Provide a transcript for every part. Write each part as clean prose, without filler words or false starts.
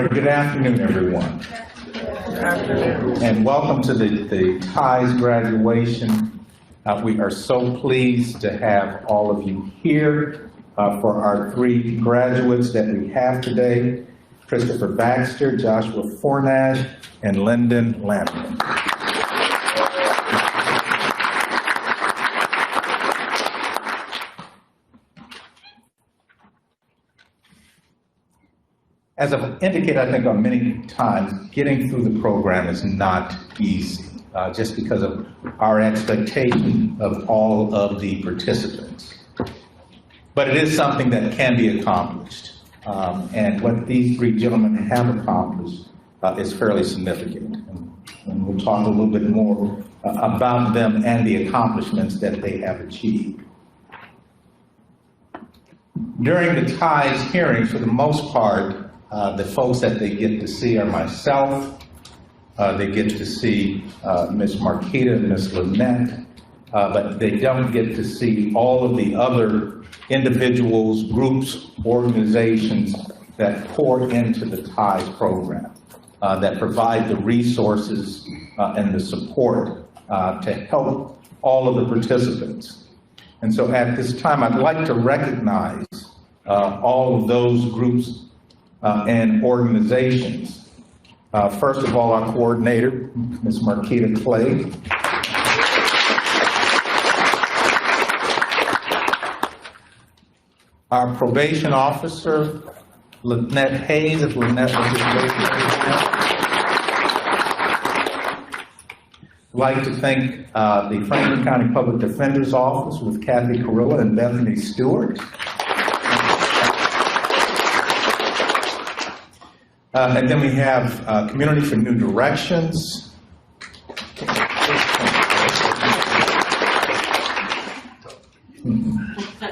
right, good afternoon, everyone. And welcome to the TIES graduation. We are so pleased to have all of you here for our three graduates that we have today: Christopher Baxter, Joshua Fornash, and Lyndon Lampman. As I've indicated, I think on many times, getting through the program is not easy, just because of our expectation of all of the participants. But it is something that can be accomplished. And what these three gentlemen have accomplished is fairly significant. And we'll talk a little bit more about them and the accomplishments that they have achieved. During the TIES hearings, for the most part, the folks that they get to see are myself. They get to see Ms. Marquita and Ms. Lynette, but they don't get to see all of the other individuals, groups, organizations that pour into the TIES program, that provide the resources and the support to help all of the participants. And so at this time, I'd like to recognize all of those groups and organizations. First of all, our coordinator, Ms. Marquita Clay. Our probation officer, Lynette Hayes, if Lynette was just waiting. I'd like to thank the Franklin County Public Defender's Office with Kathy Carilla and Bethany Stewart. And then we have Community for New Directions.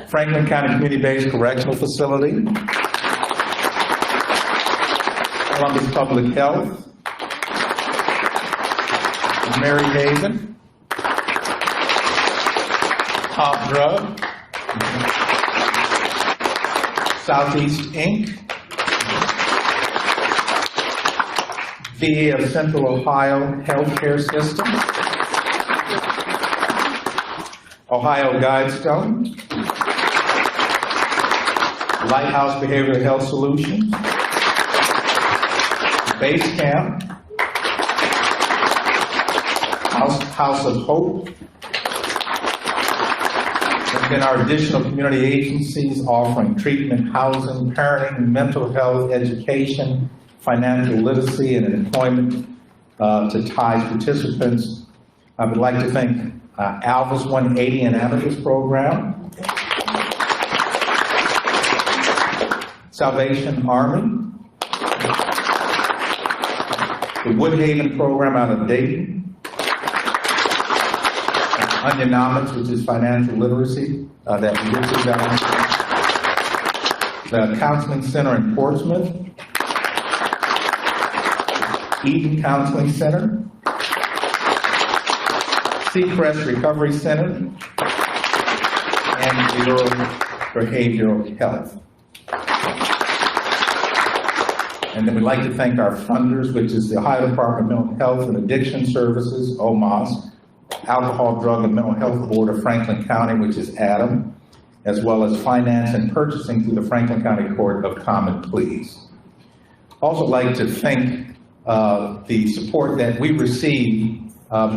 Franklin County Community-Based Correctional Facility. Columbus Public Health. Mary Haven. Top Drug. Southeast Inc. VA of Central Ohio Healthcare System, Ohio Guidestone, Lighthouse Behavioral Health Solutions, Base Camp, House of Hope, and then our additional community agencies offering treatment, housing, parenting, mental health, education, financial literacy, and employment to TIES participants. I would like to thank Alvis 180 and Amicus Program, Salvation Army, the Woodhaven Program out of Dayton, Onionomics, which is financial literacy that reaches out, the Counseling Center in Portsmouth, Eden Counseling Center, Seacrest Recovery Center, and Bureau for Behavioral Health. And then we'd like to thank our funders, which is the Ohio Department of Mental Health and Addiction Services, OMAS, Alcohol, Drug, and Mental Health Board of Franklin County, which is ADAM, as well as Finance and Purchasing through the Franklin County Court of Common Pleas. Also like to thank the support that we receive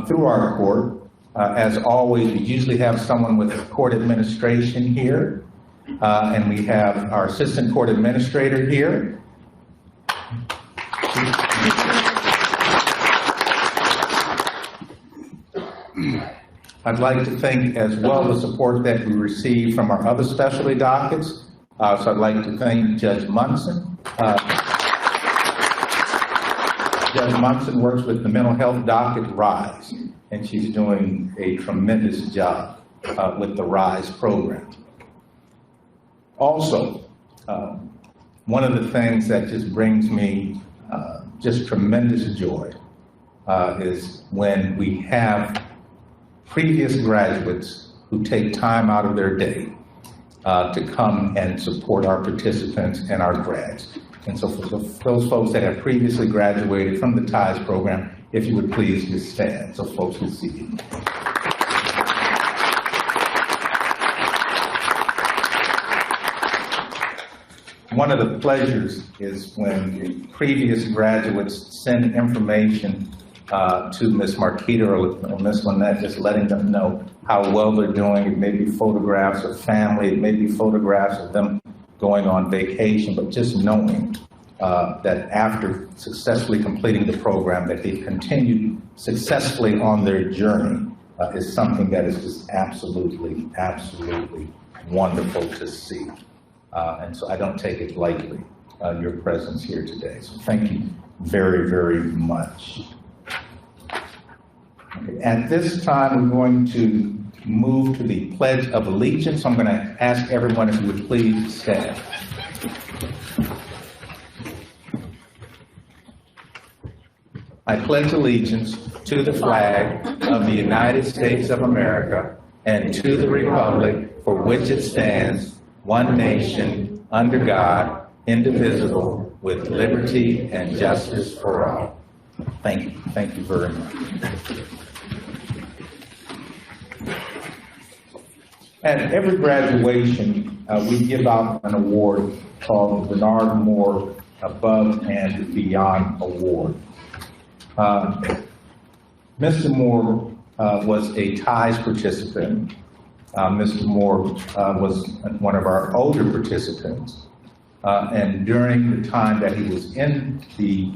through our court. As always, we usually have someone with court administration here, and we have our assistant court administrator here. I'd like to thank as well the support that we receive from our other specialty dockets. So I'd like to thank Judge Munson. Judge Munson works with the mental health docket RISE, and she's doing a tremendous job with the RISE program. Also, one of the things that just brings me just tremendous joy is when we have previous graduates who take time out of their day to come and support our participants and our grads. And so for those folks that have previously graduated from the TIES program, if you would please just stand so folks can see you. One of the pleasures is when the previous graduates send information to Ms. Marquita or Ms. Lynette, just letting them know how well they're doing. It may be photographs of family, it may be photographs of them going on vacation, but just knowing that after successfully completing the program, that they've continued successfully on their journey is something that is just absolutely, absolutely wonderful to see. And so I don't take it lightly, your presence here today. So thank you very, very much. Okay. At this time, we're going to move to the Pledge of Allegiance. I'm going to ask everyone if you would please stand. I pledge allegiance to the flag of the United States of America and to the republic for which it stands, one nation, under God, indivisible, with liberty and justice for all. Thank you. Thank you very much. At every graduation, we give out an award called the Bernard Moore Above and Beyond Award. Mr. Moore was a TIES participant. Mr. Moore was one of our older participants, and during the time that he was in the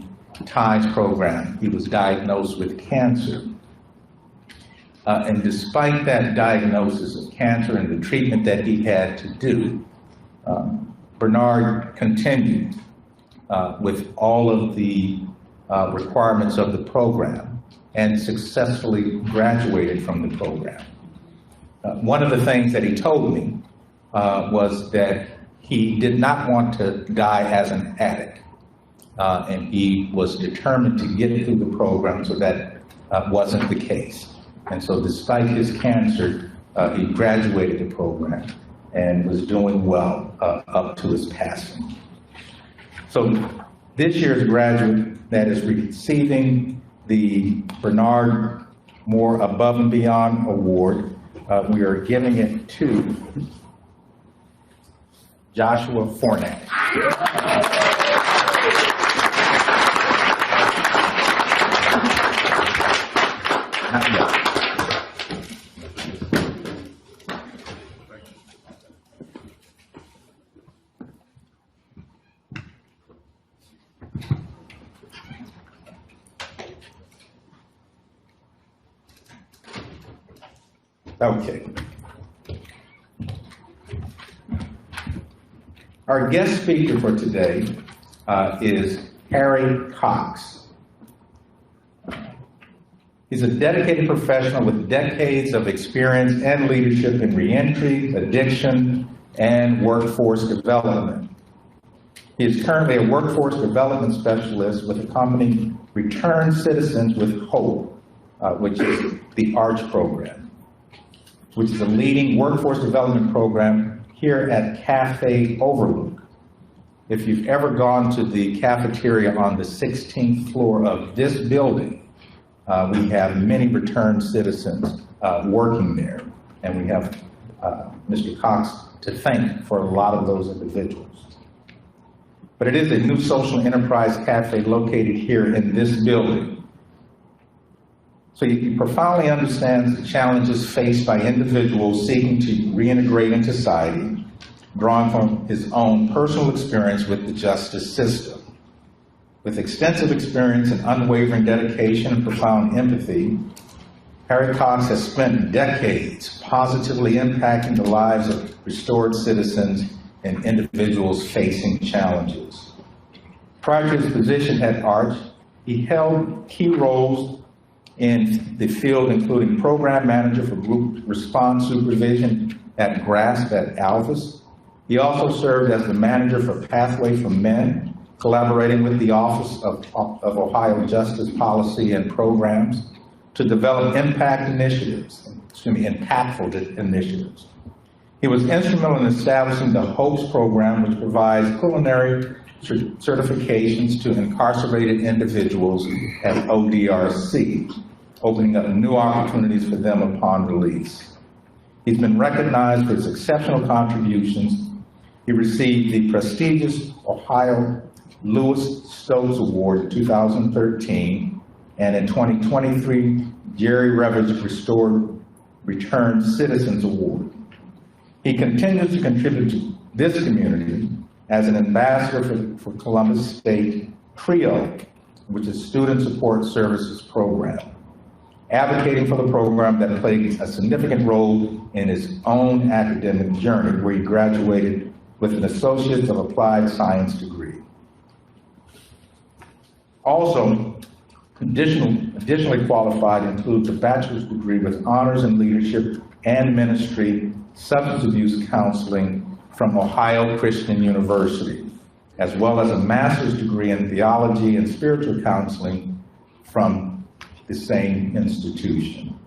TIES program, he was diagnosed with cancer. And despite that diagnosis of cancer and the treatment that he had to do, Bernard continued with all of the requirements of the program and successfully graduated from the program. One of the things that he told me was that he did not want to die as an addict, and he was determined to get through the program so that wasn't the case. And so despite his cancer, he graduated the program and was doing well up to his passing. So this year's graduate that is receiving the Bernard Moore Above and Beyond Award, we are giving it to Joshua Fornak. Not yet. Okay. Our guest speaker for today is Harry Cox. He's a dedicated professional with decades of experience and leadership in reentry, addiction, and workforce development. He is currently a workforce development specialist with the company Return Citizens with Hope, which is the ARCH program, which is a leading workforce development program here at Cafe Overlook. If you've ever gone to the cafeteria on the 16th floor of this building, we have many returned citizens working there, and we have Mr. Cox to thank for a lot of those individuals. But it is a new social enterprise cafe located here in this building. So he profoundly understands the challenges faced by individuals seeking to reintegrate in society, drawing from his own personal experience with the justice system. With extensive experience and unwavering dedication and profound empathy, Harry Cox has spent decades positively impacting the lives of restored citizens and individuals facing challenges. Prior to his position at ARCH, he held key roles in the field, including program manager for group response supervision at GRASP at Alvis. He also served as the manager for Pathway for Men, collaborating with the Office of Ohio Justice Policy and Programs to develop impactful initiatives. He was instrumental in establishing the HOPES program, which provides culinary certifications to incarcerated individuals at ODRC, opening up new opportunities for them upon release. He's been recognized for his exceptional contributions. He received the prestigious Ohio Louis Stokes Award in 2013, and in 2023, Jerry Revers Returned Citizens Award. He continues to contribute to this community as an ambassador for Columbus State CREO, which is Student Support Services Program, advocating for the program that played a significant role in his own academic journey, where he graduated with an Associate of Applied Science degree. Also, additionally qualified includes a bachelor's degree with honors in leadership and ministry, substance abuse counseling from Ohio Christian University, as well as a master's degree in theology and spiritual counseling from the same institution.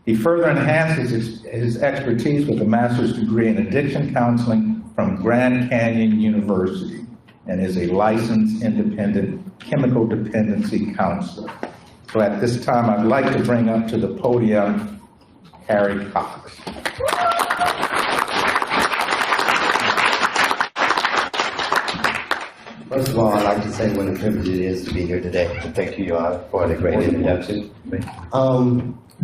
He further enhances his expertise with a master's degree in addiction counseling from Grand Canyon University and is a licensed independent chemical dependency counselor. So at this time, I'd like to bring up to the podium Harry Cox. First of all, I'd like to say what a privilege it is to be here today. And thank you, Your Honor, for the great introduction.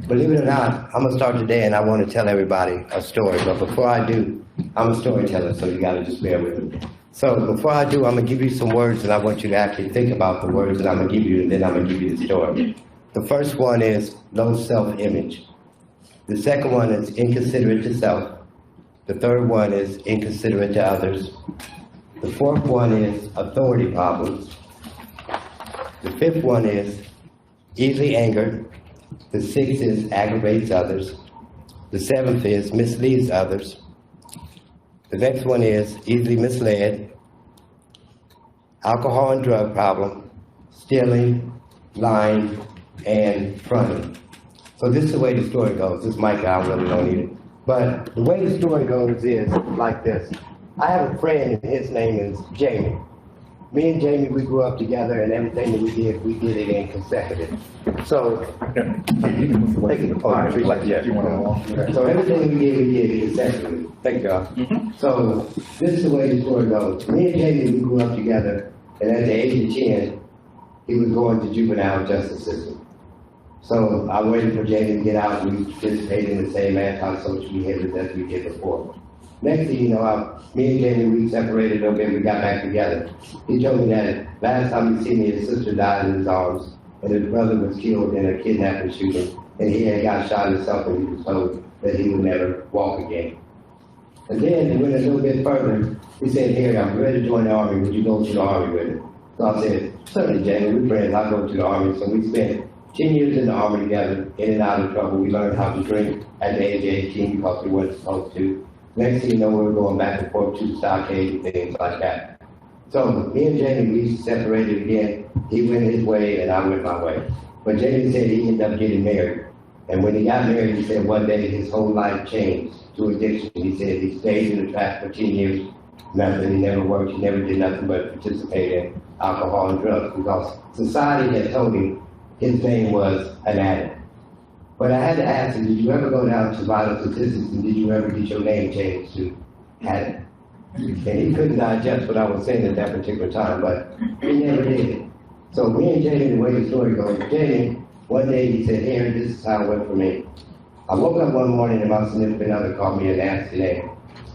Believe it or not, I'm gonna start today and I want to tell everybody a story. But before I do, I'm a storyteller, so you gotta just bear with me. So before I do, I'm gonna give you some words and I want you to actually think about the words that I'm gonna give you, and then I'm gonna give you the story. The first one is low self-image. The second one is inconsiderate to self. The third one is inconsiderate to others. The fourth one is authority problems. The fifth one is easily angered. The sixth is aggravates others. The seventh is misleads others. The next one is easily misled. Alcohol and drug problem, stealing, lying, and fronting. So this is the way the story goes. This mic, I really don't need it. But the way the story goes is like this. I have a friend, and his name is Jamie. Me and Jamie, we grew up together, and everything that we did it in consecutive. So, so everything we did consecutively. Thank you, God. So this is the way the story goes. Me and Jamie, we grew up together, and at the age of 10, he was going to juvenile justice system. So I waited for Jamie to get out. We participated in the same anti-social behaviors as we did before. Next thing you know, me and Jamie, we separated a little bit, we got back together. He told me that last time he seen me, his sister died in his arms, and his brother was killed in a kidnapping shooting, and he had got shot himself, and he was told that he would never walk again. And then he went a little bit further. He said, "Harry, I'm ready to join the Army. Would you go to the Army with me?" So I said, "Certainly, Jamie, we're friends. I'll go to the Army." So we spent 10 years in the Army together, in and out of trouble. We learned how to drink at the age of 18 because we weren't supposed to. Next thing you know, we were going back and forth to the stockade and things like that. So me and Jamie, we separated again. He went his way and I went my way. But Jamie said he ended up getting married. And when he got married, he said one day his whole life changed to addiction. He said he stayed in the trap for 10 years, nothing, he never worked, he never did nothing but participate in alcohol and drugs because society had told him his name was an addict. But I had to ask him, did you ever go down to vital statistics and did you ever get your name changed to addict? And he couldn't digest what I was saying at that particular time, but he never did. So me and Jamie, the way the story goes, Jamie, one day he said, "Harry, this is how it went for me. I woke up one morning and my significant other called me a nasty name,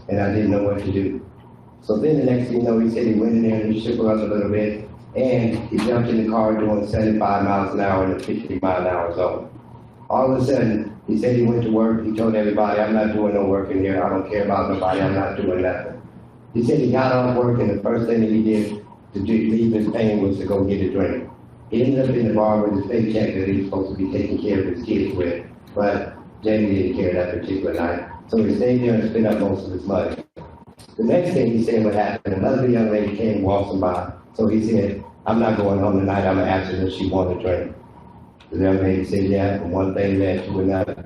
and I didn't know what to do. So then the next thing you know, he said he went in there and he shook her up a little bit, and he jumped in the car doing 75 miles an hour in a 50-mile-an-hour zone. All of a sudden, he said he went to work. He told everybody, "I'm not doing no work in here. I don't care about nobody. I'm not doing nothing." He said he got off work, and the first thing that he did to relieve his pain was to go get a drink. He ended up in the bar with his paycheck that he was supposed to be taking care of his kids with, but Jamie didn't care that particular night. So he stayed there and spent up most of his money. The next thing he said what happened, another young lady came waltzing by. So he said, "I'm not going home tonight. I'm going to ask her if she wanted a drink." The young lady said, "Yeah," and one thing led to another.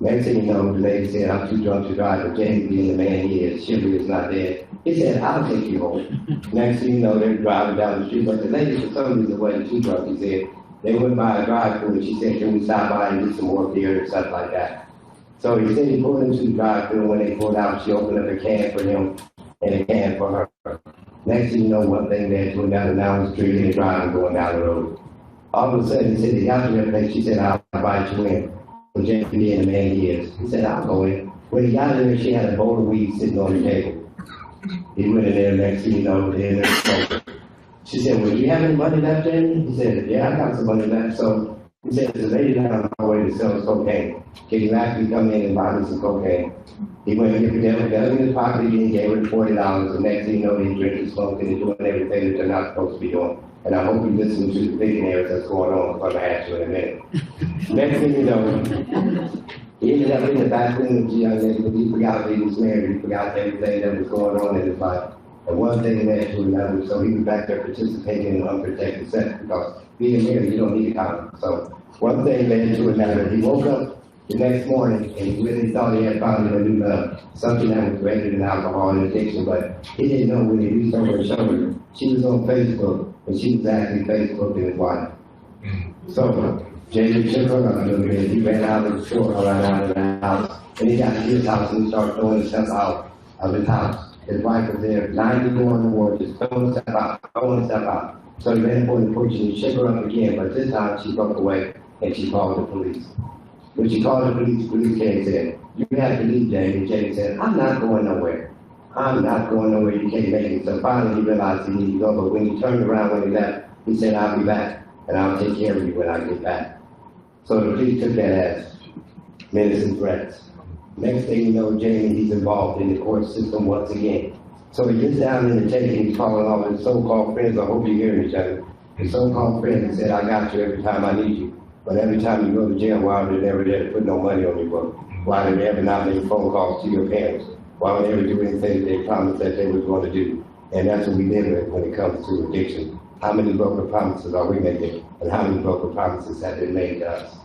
Next thing you know, the lady said, I'm too drunk to drive, but Jamie being the man he is, Shirley is not there. He said, I'll take you home. Next thing you know, they're driving down the street, but the lady for some reason wasn't too drunk. He said, they went by a drive-thru and she said, can we stop by and get some more beer and stuff like that. So he said he pulled into the drive-thru, and when they pulled out, she opened up a can for him and a can for her. Next thing you know, one thing led to another, down the street, and driving going down the road. All of a sudden, he said, they got to that place. She said, I'll invite you in. But Jamie being the man he is, he said, I'll go in. When he got in there, she had a bowl of weed sitting on the table. He went in there, next thing you know, in there smoking. She said, well, do you have any money left in? He said, yeah, I got some money left. So he said, there's a lady down the way that sells cocaine. Can you actually come in and buy me some cocaine? He went and gave in his pocket again, gave her $40. The next thing you know, he's drinking, smoking, and doing everything that they're not supposed to be doing. And I hope you listen to the billionaires that's going on. I'm going to ask you in a minute. Next thing you know, he ended up in the bathroom with the young lady, but he forgot that he was married. He forgot everything that was going on in his life. And one thing led to another, so he was back there participating in unprotected sex because being married, you don't need a condom. So one thing led to another. He woke up the next morning and he really thought he had found a new love, something that was greater than alcohol and addiction, but he didn't know when he reached over her shoulder. She was on Facebook, and she was actually Facebooking his wife. So Jamie took her up a little bit. He ran out of the store, ran out of the house, and he got to his house and he started throwing the stuff out of his house. His wife was there, 90 more in the war, just throwing stuff out. So he ran for the porch and he shook her up again, but this time she broke away and she called the police. When she called the police came and said, you have to leave, Jamie. Jamie said, I'm not going nowhere. I'm not going nowhere, you can't make it. So finally he realized he needed to go, but when he turned around when he left, he said, I'll be back and I'll take care of you when I get back. So the police took that as menacing threats. Next thing you know, Jamie, he's involved in the court system once again. So he gets down in the tape and he's calling all his so-called friends. I hope you're hearing each other. His so-called friends said, I got you every time I need you. But every time you go to jail, why would they never there to put no money on your book? Why would they ever not make phone calls to your parents? Why would they ever do anything that they promised that they were going to do? And that's what we live with when it comes to addiction. How many broken promises are we making? And how many broken promises have been made to us?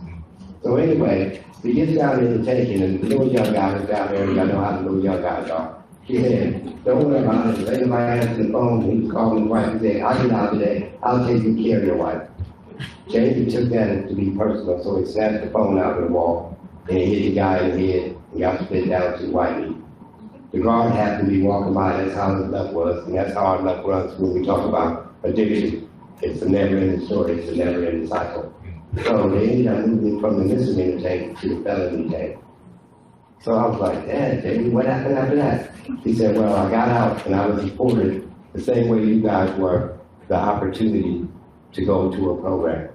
So anyway, he gets down there and taking, and the little young guy was down there, and y'all know how the little young guys are. He said, don't worry about it. Later, my answer the phone, he was calling his wife. He said, I'll get out today. I'll take good care of your wife. Jamie took that to be personal, so he snatched the phone out of the wall, and he hit the guy in the head, and got spit down to white meat. The guard happened to be walking by, that's how his luck was, and that's how our luck runs when we talk about addiction. It's a never-ending story, it's a never-ending cycle. So they ended up moving from the misdemeanor tank to the felony tank. So I was like, Dad, Jamie, what happened after that? He said, well, I got out and I was afforded the same way you guys were, the opportunity to go to a program.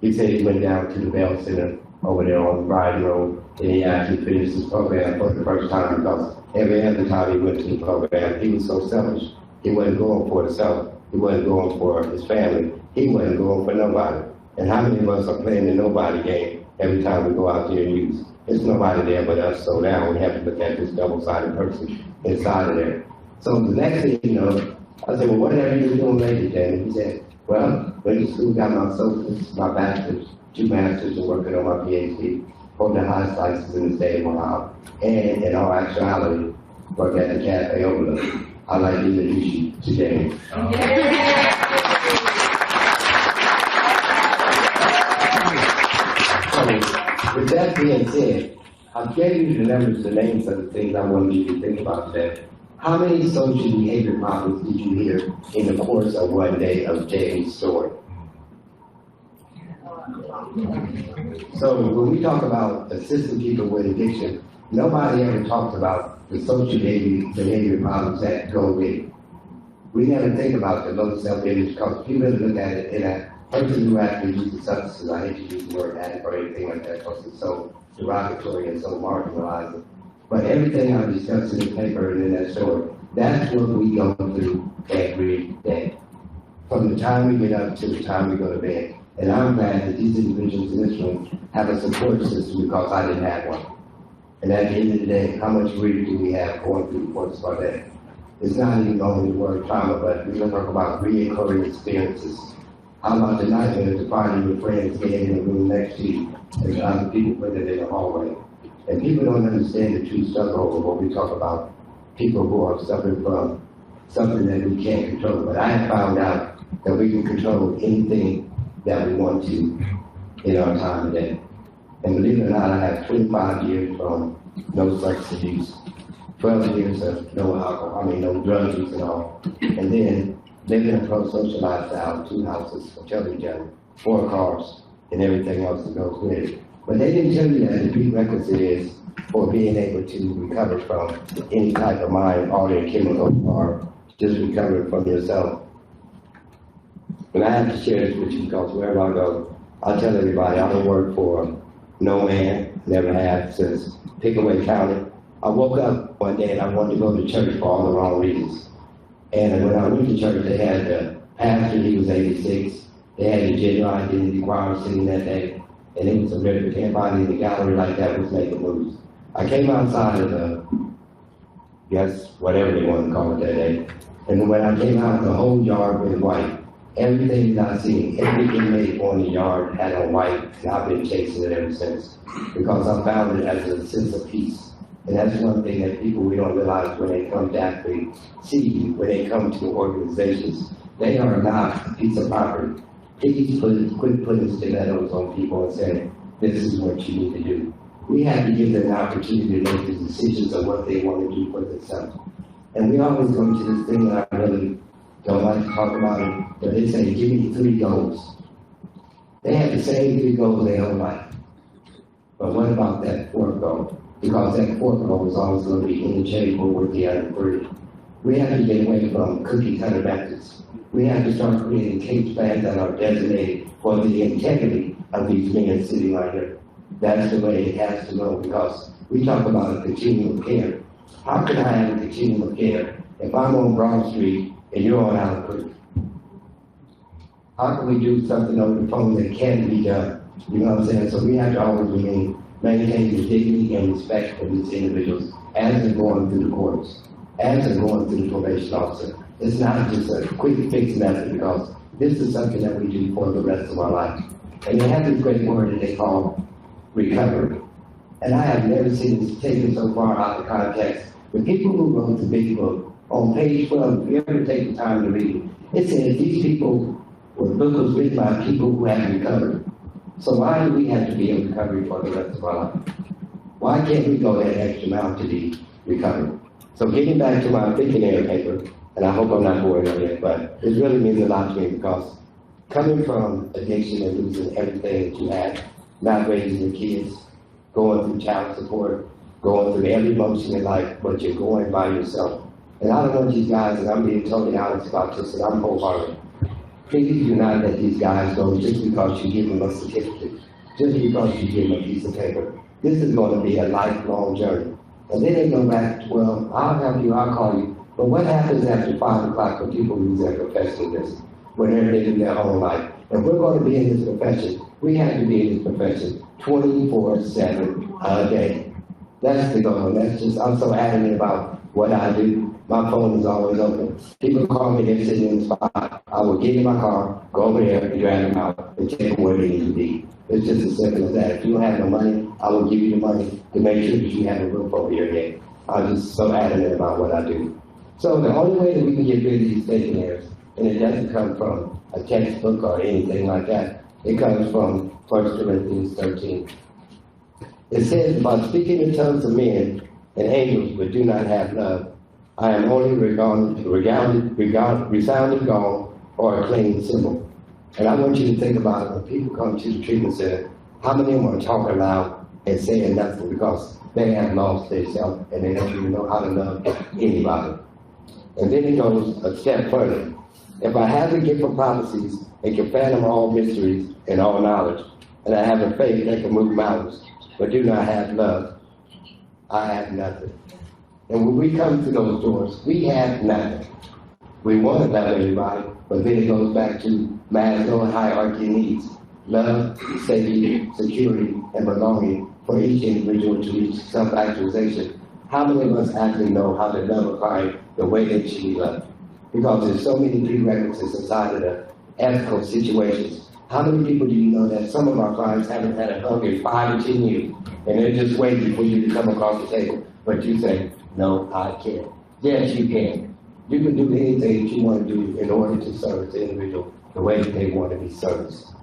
He said he went down to the Bell Center over there on Bryan Road, and he actually finished his program for the first time because every other time he went to the program, he was so selfish. He wasn't going for himself. He wasn't going for his family. He wasn't going for nobody. And how many of us are playing the nobody game every time we go out there and use? There's nobody there but us, so now we have to look at this double-sided person inside of there. So the next thing you know, I said, well, what have you been doing lately, Danny? He said, well, went to school, got my associates, my bachelor's, 2 masters, and working on my PhD, holding the highest license in the state of Ohio. And in all actuality, work at the cafe overlook. I'd like to introduce you to Danny. With that being said, I've given you the numbers, the names of the things I wanted you to think about today. How many social behavior problems did you hear in the course of one day of Jamie's story? So when we talk about assisting people with addiction, nobody ever talks about the social behavior problems that go with it. We never think about the low self-image because if you really look at it in a person who actually uses substances, I hate to use the word addict or anything like that because it's so derogatory and so marginalizing. But everything I've discussed in the paper and in that story, that's what we go through every day. From the time we get up to the time we go to bed. And I'm glad that these individuals in this room have a support system because I didn't have one. And at the end of the day, how much grief do we have going through the course of our day? It's not even only the word trauma, but we're going to talk about reoccurring experiences. How about the nightmare to finding your friends getting in the room next to you and other people putting it in the hallway? And people don't understand the true struggle when we talk about people who are suffering from something that we can't control. But I have found out that we can control anything that we want to in our time today. And believe it or not, I have 25 years from no substance abuse, 12 years of no alcohol, no drug use at all. And then living a pro-social lifestyle, 2 houses for children, 4 cars, and everything else that goes with it. But they didn't tell you that the prerequisite is for being able to recover from any type of mind-altering chemical or just recovering from yourself. And I have to share this with you because wherever I go, I tell everybody I don't work for no man, never have since Pickaway County. I woke up one day and I wanted to go to church for all the wrong reasons. And when I went to church, they had the pastor, he was 86. They had the general identity choir singing that day. And it was a very everybody in the gallery like that was making moves. I came outside of the, whatever they want to call it that day. And when I came out, the whole yard was white. Everything that I seen, every inmate on the yard had on white, and I've been chasing it ever since. Because I found it as a sense of peace. And that's one thing that people we don't realize when they come to actually see you, when they come to organizations. They are not a piece of property. Please quit putting stilettos on people and saying, this is what you need to do. We have to give them an opportunity to make the decisions of what they want to do for themselves. And we always go to this thing that I really don't like to talk about it, but they say, give me 3 goals. They have the same 3 goals their whole life. But what about that 4th goal? Because that 4th goal is always going to be interchangeable with the other 3. We have to get away from cookie cutter methods. We have to start creating case plans that are designated for the integrity of these men sitting right here. That's the way it has to go because we talk about a continuum of care. How can I have a continuum of care if I'm on Broad Street and you're on Allen Creek? How can we do something over the phone that can be done? You know what I'm saying? So we have to always maintain the dignity and respect of these individuals as they're going through the courts, as they're going through the probation officer. It's not just a quick fix method because this is something that we do for the rest of our life. And they have this great word that they call recovery. And I have never seen this taken so far out of context. The people who wrote the big book, on page 12, if you ever take the time to read it, it says these people the book was written by people who have recovered. So why do we have to be in recovery for the rest of our life? Why can't we go that extra mile to be recovered? So getting back to my thinking area paper, and I hope I'm not boring on it, but it really means a lot to me because coming from addiction and losing everything that you had, not raising your kids, going through child support, going through every emotion in life, but you're going by yourself. And I don't want these guys, and I'm being totally honest about this, and I'm wholehearted. Please do not let these guys go just because you give them a certificate, just because you give them a piece of paper. This is going to be a lifelong journey. And then they go back, well, I'll help you, I'll call you. But what happens after 5 o'clock when people lose their professionalism, when they're living their whole life? If we're going to be in this profession, we have to be in this profession 24/7 a day. That's the goal. That's just, I'm so adamant about what I do. My phone is always open. People call me, they're sitting in the spot. I will get in my car, go over there, and drag them out, and take them where they need to be. It's just as simple as that. If you don't have no money, I will give you the money to make sure that you have a roof over your head. I'm just so adamant about what I do. So the only way that we can get rid of these stationaries, and it doesn't come from a textbook or anything like that, it comes from 1 Corinthians 13. It says, by speaking in tongues of men and angels, but do not have love, I am only resounding gong or a clanging cymbal. And I want you to think about it when people come to the treatment center, how many of them are talking loud and saying nothing because they have lost themselves and they don't even know how to love anybody. And then it goes a step further. If I have the gift of prophecies and can fathom all mysteries and all knowledge, and I have a faith that can move mountains, but do not have love, I have nothing. And when we come to those doors, we have nothing. We want to love everybody, but then it goes back to Maslow's hierarchy needs. Love, safety, security, and belonging for each individual to reach self-actualization. How many of us actually know how to love a client the way they should be loved? Because there's so many prerequisites inside of the ethical situations. How many people do you know that some of our clients haven't had a hug in 5 to 10 years, and they're just waiting for you to come across the table, but you say, no, I can't. Yes, you can. You can do anything that you want to do in order to service the individual the way that they want to be serviced.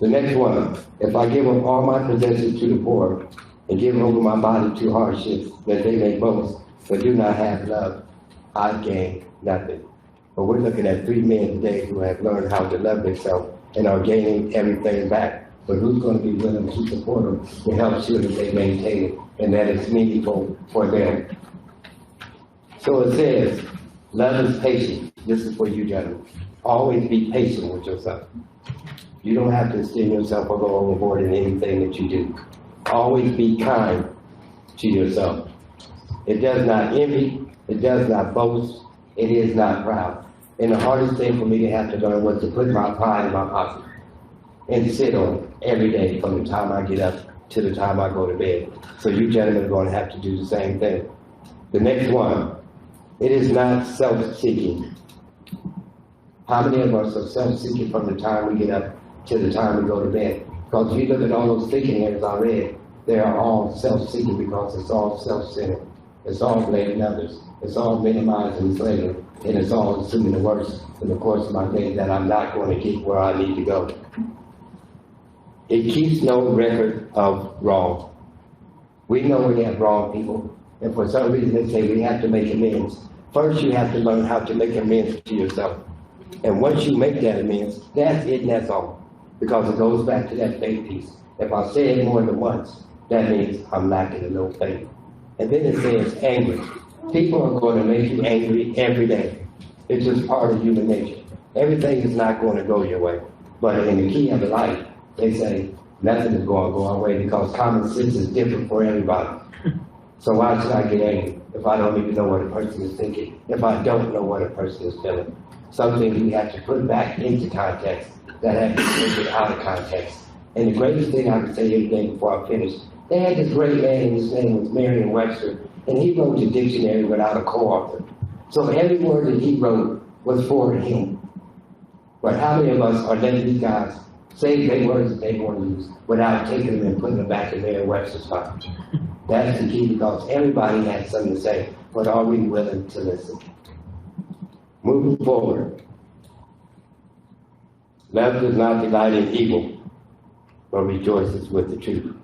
The next one, if I give up all my possessions to the poor and give over my body to hardships that they may boast, but do not have love, I gain nothing. But we're looking at 3 men today who have learned how to love themselves and are gaining everything back. But who's going to be willing to support them to help sure that they maintain it and that it's meaningful for them? So it says, love is patient. This is for you, gentlemen. Always be patient with yourself. You don't have to extend yourself or go overboard in anything that you do. Always be kind to yourself. It does not envy. It does not boast. It is not proud. And the hardest thing for me to have to learn was to put my pride in my pocket and sit on it every day from the time I get up to the time I go to bed. So you gentlemen are going to have to do the same thing. The next one, it is not self-seeking. How many of us are self-seeking from the time we get up to the time we go to bed? Because if you look at all those thinking areas I read, they are all self-seeking because it's all self-centered. It's all blaming others. It's all minimizing slavery. And it's all assuming the worst in the course of my day that I'm not going to get where I need to go. It keeps no record of wrong. We know we have wrong people. And for some reason they say we have to make amends. First you have to learn how to make amends to yourself. And once you make that amends, that's it and that's all. Because it goes back to that faith piece. If I say it more than once, that means I'm lacking a little faith. And then it says angry. People are going to make you angry every day. It's just part of human nature. Everything is not going to go your way. But in the key of the life, they say nothing is going to go our way because common sense is different for everybody. So why should I get angry if I don't even know what a person is thinking, if I don't know what a person is feeling? Something we have to put back into context that has been taken out of context. And the greatest thing I can say today before I finish, they had this great man, and his name was Merriam-Webster, and he wrote the dictionary without a co-author. So every word that he wrote was for him. But how many of us are letting these guys say the words that they want to use without taking them and putting them back in Merriam-Webster's spot? That's the key because everybody has something to say, but are we willing to listen? Moving forward, love does not delight in evil, but rejoices with the truth.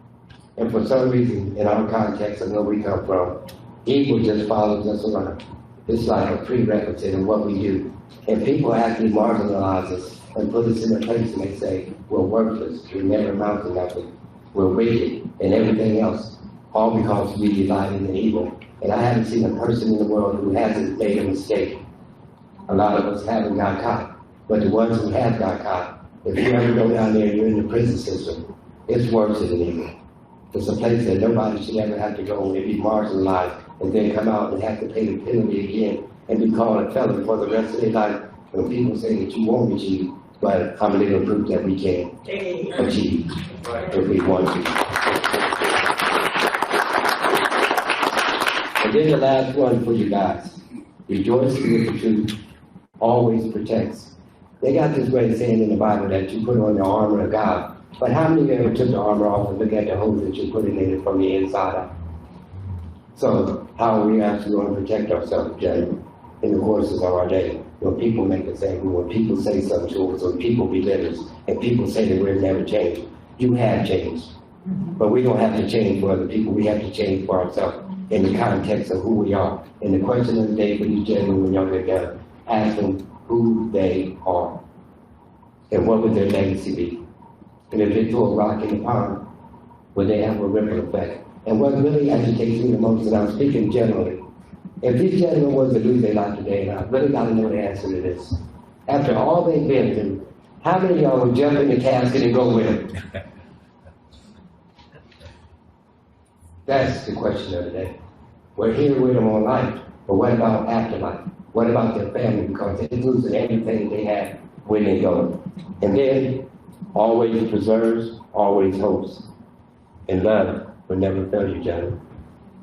And for some reason, in our context of where we come from, evil just follows us around. It's like a prerequisite of what we do. And people actually marginalize us and put us in a place and they say, we're worthless, we never amount to nothing, we're wicked, and everything else, all because we delight in the evil. And I haven't seen a person in the world who hasn't made a mistake. A lot of us haven't got caught. But the ones who have got caught, if you ever go down there and you're in the prison system, it's worse than evil. It's a place that nobody should ever have to go and be marginalized and then come out and have to pay the penalty again and be called a felon for the rest of their life. When people say that you won't achieve, but I'm a little proof that we can achieve if we want to. And then the last one for you guys. Rejoicing with the truth always protects. They got this great saying in the Bible that you put on the armor of God. But how many of you ever took the armor off and look at the holes that you're putting in it from the inside out? So how are we actually going to protect ourselves, Jay, in the courses of our day? When people make the same rule, when people say something to us, when people belittle us, and people say that we've never changed, you have changed. But we don't have to change for other people. We have to change for ourselves in the context of who we are. And the question of the day for these gentlemen when y'all get done, ask them who they are and what would their legacy be. And if they throw a rock in the pond, would they have a ripple effect? And what really agitates me the most, and I'm speaking generally, if these gentlemen was to lose their life today, and I really got to know the answer to this, after all they've been through, how many of y'all would jump in the casket and go with them? That's the question of the day. We're here with them on life, but what about afterlife? What about their family? Because they're losing everything they have when they go. And then, always preserves, always hopes. And love will never fail you, gentlemen,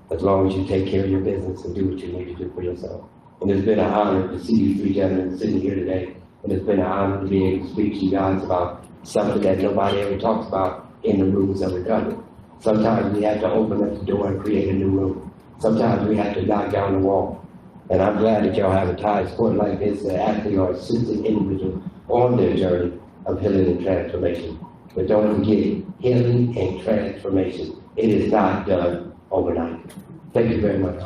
as long as you take care of your business and do what you need to do for yourself. And it's been an honor to see you three gentlemen sitting here today and it's been an honor to be able to speak to you guys about something that nobody ever talks about in the rooms of recovery. Sometimes we have to open up the door and create a new room. Sometimes we have to knock down the wall. And I'm glad that y'all have a Thai sport like this that actually are assisting individuals on their journey of healing and transformation. But don't forget, healing and transformation, it is not done overnight. Thank you very much.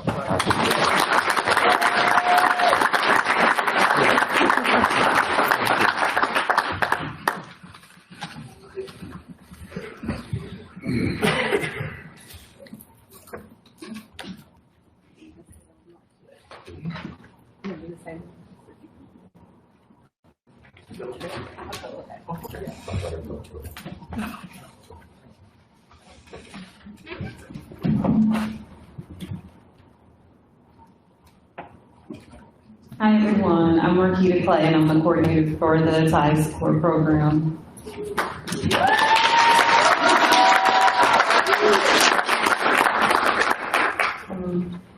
Hi everyone, I'm Marquita Clay and I'm the coordinator for the Thai Support Program.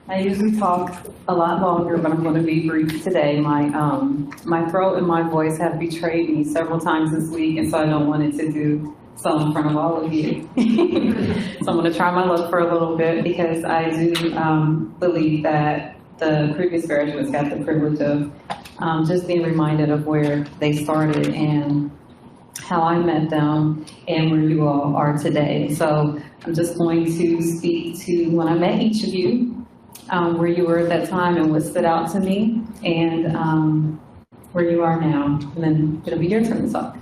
I usually talk a lot longer, but I'm going to be brief today. My throat and my voice have betrayed me several times this week, and so I don't want it to do so in front of all of you. So I'm going to try my luck for a little bit because I do believe that the previous graduates got the privilege of just being reminded of where they started and how I met them and where you all are today. So I'm just going to speak to when I met each of you, where you were at that time and what stood out to me, and where you are now. And then it'll be your turn to talk.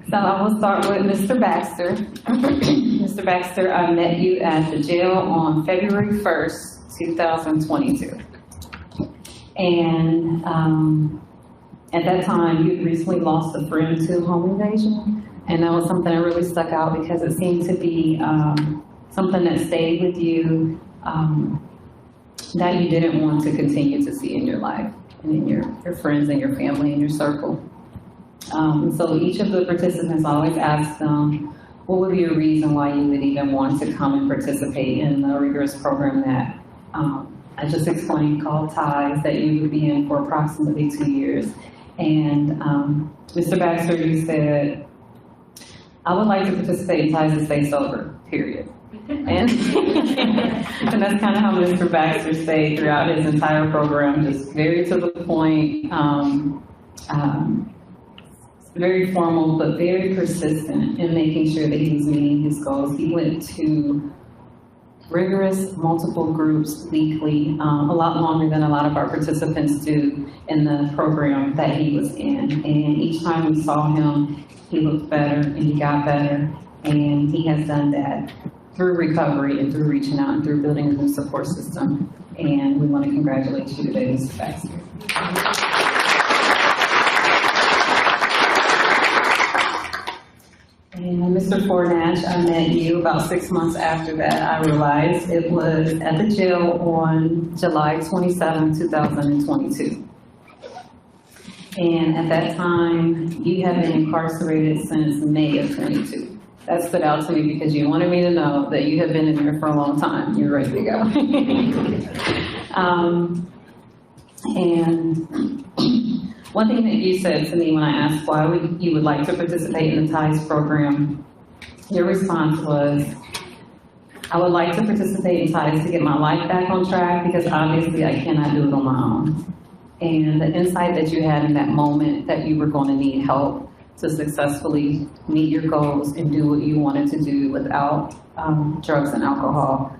So I will start with Mr. Baxter. Mr. Baxter, I met you at the jail on February 1st, 2022. And at that time, you had recently lost a friend to home invasion. And that was something that really stuck out because it seemed to be something that stayed with you, that you didn't want to continue to see in your life and in your friends and your family and your circle. So each of the participants always asked them, what would be a reason why you would even want to come and participate in the rigorous program that I just explained called TIES that you would be in for approximately 2 years. And Mr. Baxter, you said, I would like to participate in TIES and stay sober, period. And, and that's kind of how Mr. Baxter stayed throughout his entire program, just very to the point, very formal, but very persistent in making sure that he was meeting his goals. He went to rigorous multiple groups weekly, a lot longer than a lot of our participants do in the program that he was in. And each time we saw him, he looked better and he got better. And he has done that through recovery and through reaching out and through building a new support system. And we want to congratulate you today, Mr. Baxter. And Mr. Fornash, I met you about 6 months after that. I realized it was at the jail on July 27, 2022. And at that time, you had been incarcerated since May of 22. That stood out to me because you wanted me to know that you had been in there for a long time. You're ready to go. And one thing that you said to me when I asked why you would like to participate in the TIES program, your response was, I would like to participate in TIES to get my life back on track because obviously I cannot do it on my own. And the insight that you had in that moment that you were going to need help to successfully meet your goals and do what you wanted to do without drugs and alcohol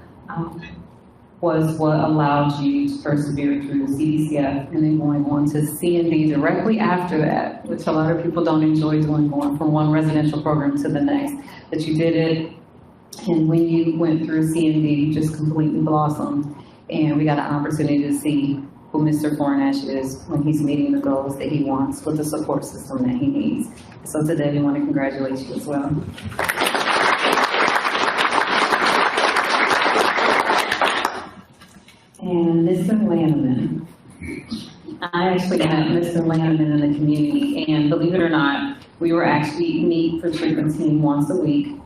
was what allowed you to persevere through CDCF and then going on to CND directly after that, which a lot of people don't enjoy doing, going from one residential program to the next. But you did it, and when you went through CND, you just completely blossomed. And we got an opportunity to see who Mr. Fornash is when he's meeting the goals that he wants with the support system that he needs. So today we want to congratulate you as well. And Mr. Lanneman. I actually met Mr. Lanneman in the community, and believe it or not, we were actually meet for treatment team once a week.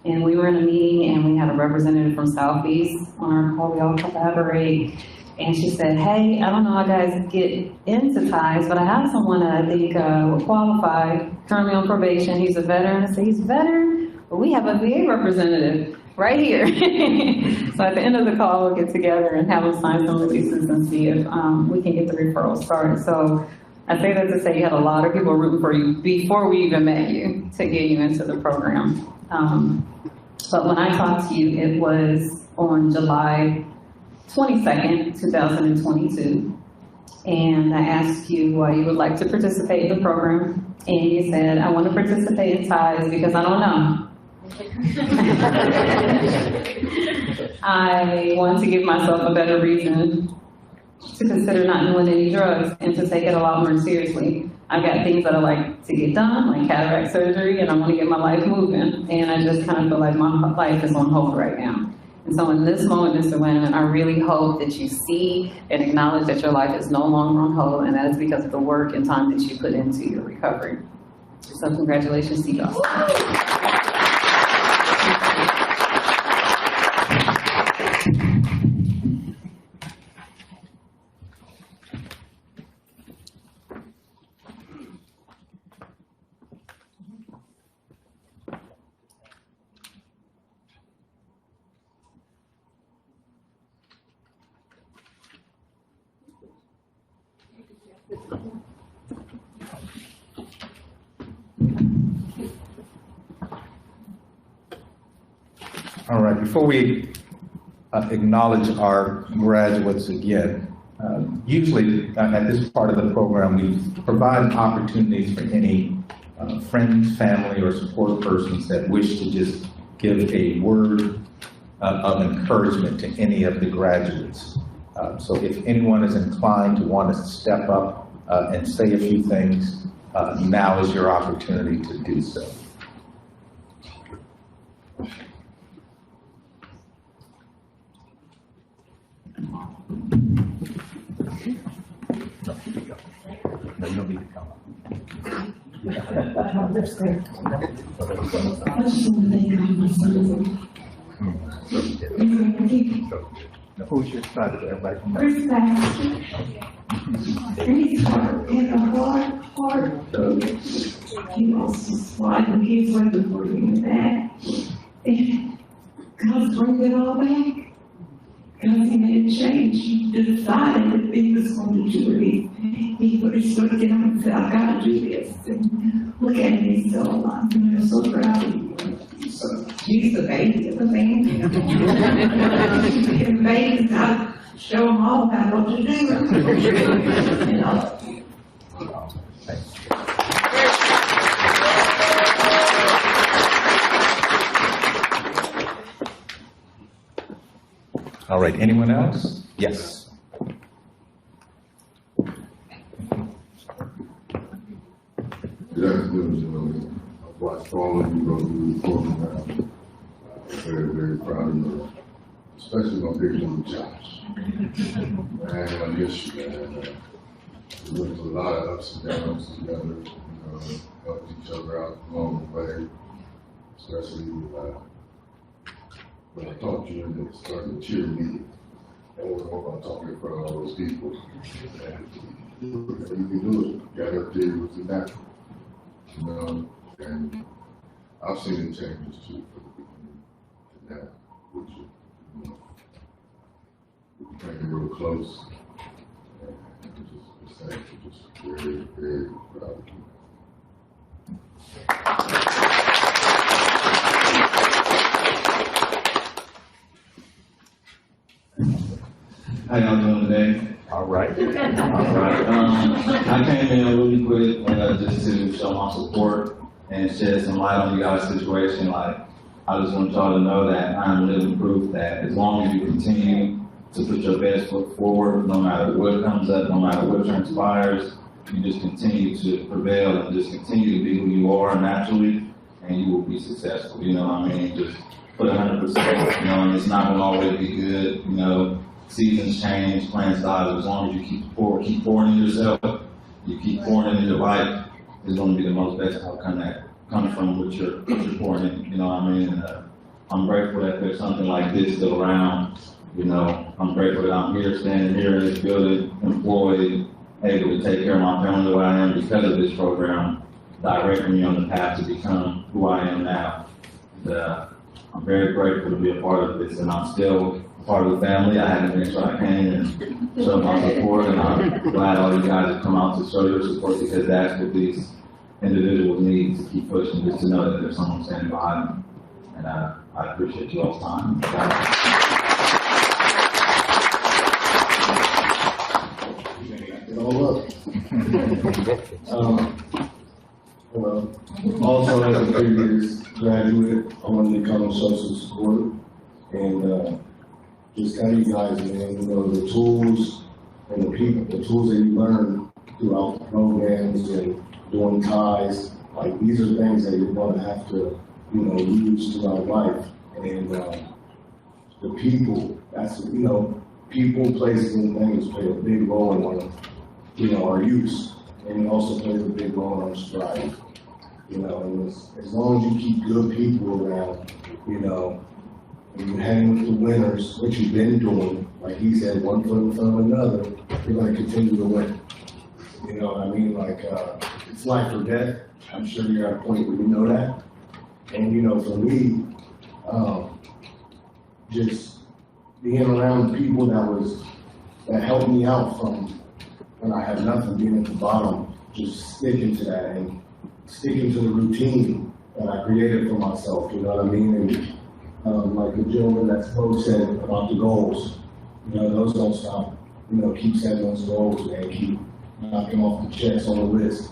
And we were in a meeting and we had a representative from Southeast on our call. We all collaborate. And she said, hey, I don't know how guys get into ties, but I have someone that I think will qualify, currently on probation. He's a veteran. I said, he's a veteran? But we have a VA representative right here. So at the end of the call, we'll get together and have them sign some releases and see if we can get the referral started. So I say that to say you had a lot of people rooting for you before we even met you to get you into the program. But when I talked to you, it was on July 22nd, 2022. And I asked you why you would like to participate in the program. And you said, I want to participate in ties because I don't know. I want to give myself a better reason to consider not doing any drugs and to take it a lot more seriously. I've got things that I like to get done, like cataract surgery, and I want to get my life moving. And I just kind of feel like my life is on hold right now. And so in this moment, Mr. Wynn, I really hope that you see and acknowledge that your life is no longer on hold, and that is because of the work and time that you put into your recovery. So congratulations to you all. All right, before we acknowledge our graduates again, usually at this part of the program, we provide opportunities for any friends, family, or support persons that wish to just give a word of encouragement to any of the graduates. So if anyone is inclined to want to step up and say a few things, now is your opportunity to do so. No, you don't need to come up. I just want to thank God for my sons. Who's your son? Everybody come up. Chris Baxter. He's hard, and a hard. He lost his wife and kids right before bringing it back. And God's bringing it all back. Because he made a change. He decided that he was going to do it. He put his foot down and said, I've got to do this. And look at him, he's still alive. And I'm so proud of you. So he's the baby of the family. And babies, I show them all about what to do. You know. All right, anyone else? Yes. Good afternoon, I've watched all of you go through the program. Very, very proud of you, especially on big little jobs. Man, I miss you, man. We went through a lot of ups and downs together, helped each other out along the way, especially when I talked to you and it started to cheer me. That was more about talking in front of all those people. And you can do it. You got up there with the natural. And I've seen the changes too from the beginning to now, which we became real close. And just very, very proud of you. How y'all doing today? All right. All right. I came in really quick just to show my support and shed some light on you guys' situation. Like, I just want y'all to know that I'm living proof that as long as you continue to put your best foot forward, no matter what comes up, no matter what transpires, you just continue to prevail and just continue to be who you are naturally, and you will be successful. You know what I mean? Just put 100%. And it's not going to always be good. Seasons change, plans die. As long as you keep pouring into yourself, you keep pouring into your life, it's going to be the most best outcome that comes from what you're pouring in. You know what I mean? And I'm grateful that there's something like this still around. I'm grateful that I'm here, standing here in this building, employed, able to take care of my family the way I am because of this program, directing me on the path to become who I am now. And, I'm very grateful to be a part of this, and I'm still a part of the family. I had to make sure I came and showed my support, and I'm glad all you guys have come out to show your support, because that's what these individuals need to keep pushing, just to know that there's someone standing behind them. And I appreciate you all's time. Also, as a previous graduate, I wanted to come and show some support and just tell you guys, man, you know, the tools and the people, the tools that you learn throughout the programs and doing ties, like these are things that you're going to have to, you know, use throughout life. And the people, that's, you know, people, places, and things play a big role in, you know, our use. And it also plays a big role in our strive. You know, and as long as you keep good people around, you know, and you hang with the winners, what you've been doing, like he said, one foot in front of another, you're going to continue to win. You know what I mean? Like, it's life or death. I'm sure you're at a point where you know that. And, you know, for me, just being around people that helped me out from when I had nothing, being at the bottom, just sticking to that and sticking to the routine that I created for myself, you know what I mean? And like the gentleman that spoke said about the goals, you know, those don't stop. You know, keep setting those goals, man. Keep knocking off the checks on the list.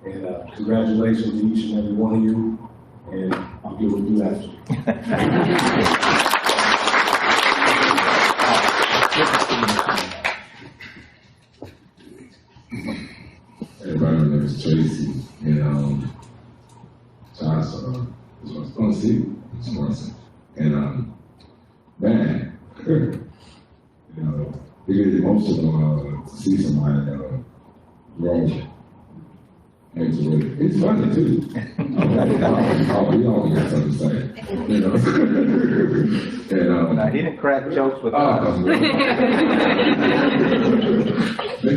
And congratulations to each and every one of you. And I'll get with you after. Everybody, my name is Tracy, and Josh was going to see Swanson. And man, you know, it gets emotional to see somebody grow. And it's funny too. We all got something to say, you know. And Now, he didn't crack jokes with make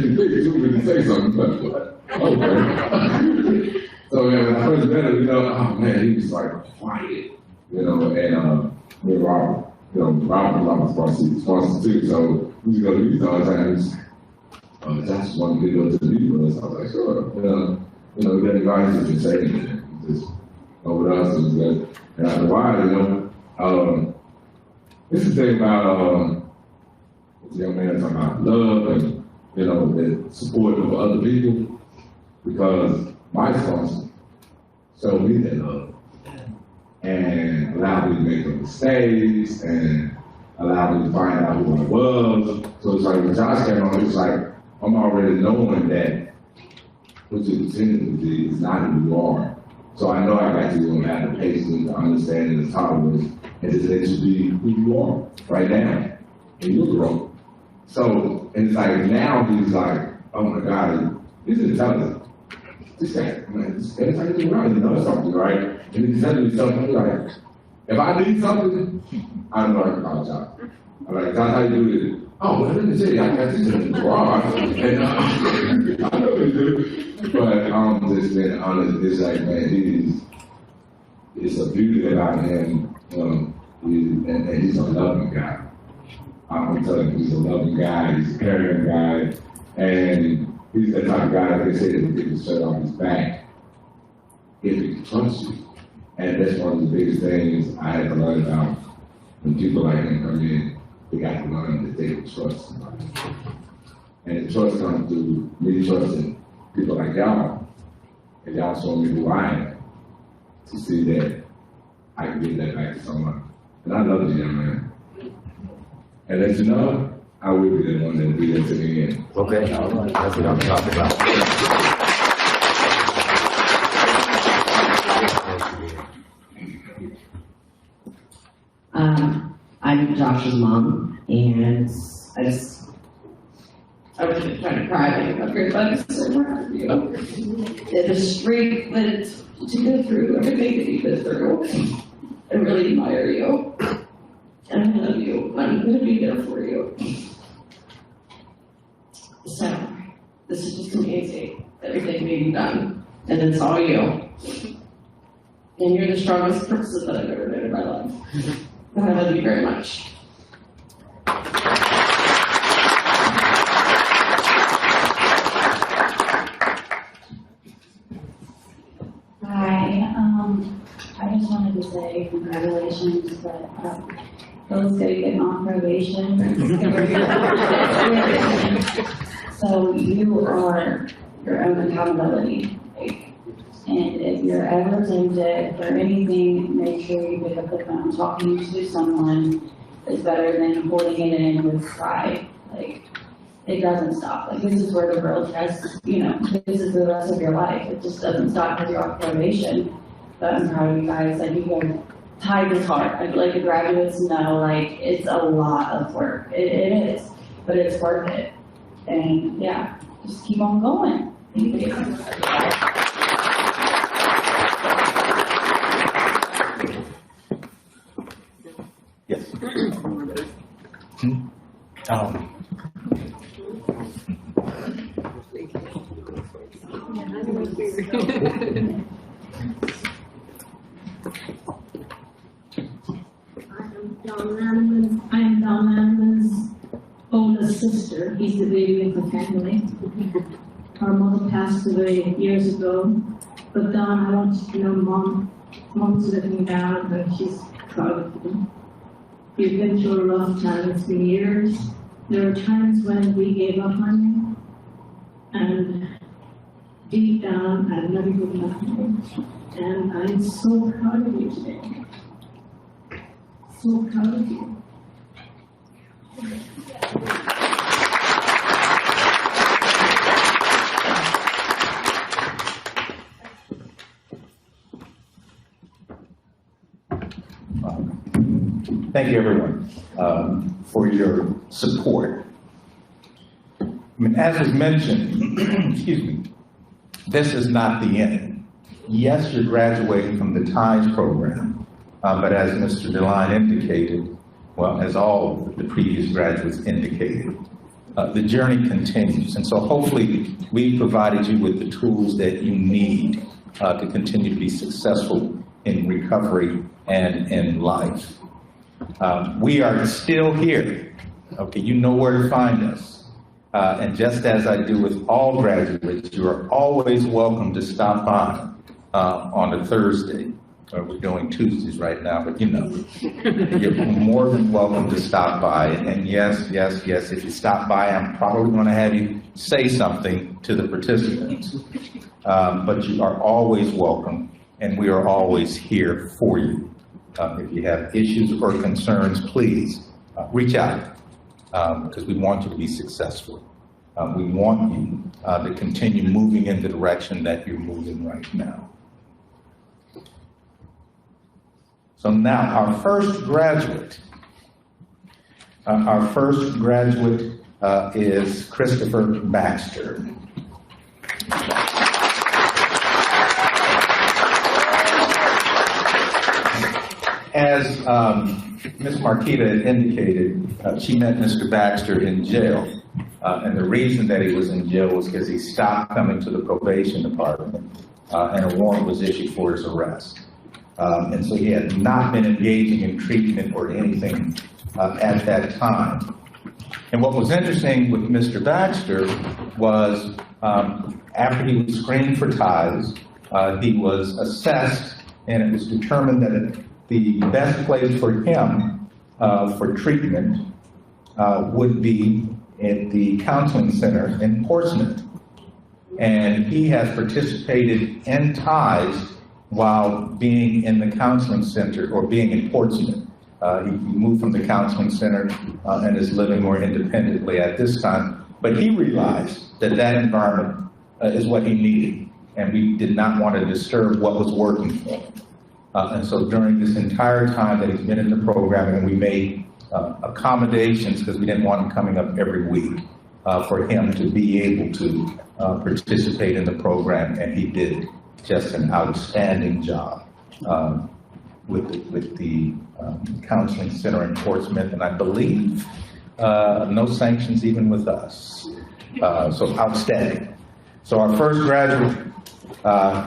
you think you really say something, but okay. So man, when I first met him, you know, oh man, he was like quiet, you know, and with Robert, you know, Robert was my sponsor too, so we used to go to these all the time. Josh wanted to go to the meeting with us. I was like, sure, you know, we got advice that you say anything, just over us, and good. And after a while, you know, this is the thing about this young man talking about love and, you know, the support of other people, because my sponsor showed me that love and allowed me to make the mistakes and allowed me to find out who I was. So it's like when Josh came on, it's like I'm already knowing that what you're intending to do is not who you are. So I know I got to have the patience, the understanding, the tolerance, and just let you be who you are right now. And you're growing. So, and it's like now he's like, oh my God, he's intelligent. This guy, man, this guy's like, he knows something, right? And he's telling me something like, if I need something, I know I can call Josh. I'm like, Josh, how you do this? Oh, well, let me tell you, I got this in the garage. And I know you do. But just being honest, it's like, man, it's a beauty about him, and he's a loving guy. I'm telling you, he's a loving guy, he's a caring guy, and he's the type of guy that they say that he can shut off his back if he can trust you. And that's one of the biggest things I had to learn about when people like him come in. They got to learn that they can trust somebody. And the trust comes through me trusting people like y'all, and y'all showing me who I am, to see that I can give that back to someone. And I love this young man. And let you know, I will be the one that will be there to the end. Okay, all right, that's what I'm talking about. I'm Josh's mom, and I was just trying to cry like a great bug, so proud of you. The strength that to go through everything that you've been through. I really admire you. And I love you. I'm gonna be there for you. So, this is just amazing, everything being done, and it's all you. And you're the strongest person that I've ever met in my life. And I love you very much. Hi, I just wanted to say congratulations, but Phil's gonna get on probation. So you are your own accountability. And if you're ever tempted for anything, make sure you pick up the phone. Talking to someone is better than holding it in with pride. Like, it doesn't stop. Like, this is where the world has, this is the rest of your life. It just doesn't stop because you're on probation. But I'm proud of you guys. Like, you guys tied this hard. I'd like the graduates to know, like, it's a lot of work. It is, but it's worth it. And yeah, just keep on going. Thank you. Yes. I am Don Adam's oldest sister. He's the baby of the family. Our mother passed away years ago. But Don, I want you to know Mom's living now, and she's proud of you. You've been through a rough time. It's been years. There were times when we gave up on you. And deep down, I've never given up on you. And I'm so proud of you today. So proud of you. Thank you, everyone, for your support. I mean, as was mentioned, excuse me, this is not the end. Yes, you're graduating from the TIES program, but as Mr. DeLine indicated, well, as all the previous graduates indicated, the journey continues. And so hopefully we provided you with the tools that you need to continue to be successful in recovery and in life. We are still here. Okay, you know where to find us. And just as I do with all graduates, you are always welcome to stop by on a Thursday. We're doing Tuesdays right now, but you're more than welcome to stop by. And yes, if you stop by, I'm probably going to have you say something to the participants. But you are always welcome, and we are always here for you. If you have issues or concerns, please reach out, because we want you to be successful. We want you to continue moving in the direction that you're moving right now. So now, our first graduate is Christopher Baxter. As Ms. Marquita had indicated, she met Mr. Baxter in jail. And the reason that he was in jail was because he stopped coming to the probation department, and a warrant was issued for his arrest. And so he had not been engaging in treatment or anything at that time. And what was interesting with Mr. Baxter was after he was screened for TIES, he was assessed, and it was determined that the best place for him for treatment would be at the counseling center in Portsmouth. And he has participated in TIES while being in the counseling center, or being in Portsmouth. He moved from the counseling center and is living more independently at this time. But he realized that that environment is what he needed, and we did not want to disturb what was working for him. And so during this entire time that he's been in the program, and we made accommodations because we didn't want him coming up every week, for him to be able to participate in the program, and he did just an outstanding job. with the counseling center in Portsmouth, and I believe no sanctions even with us. So outstanding. So our first graduate,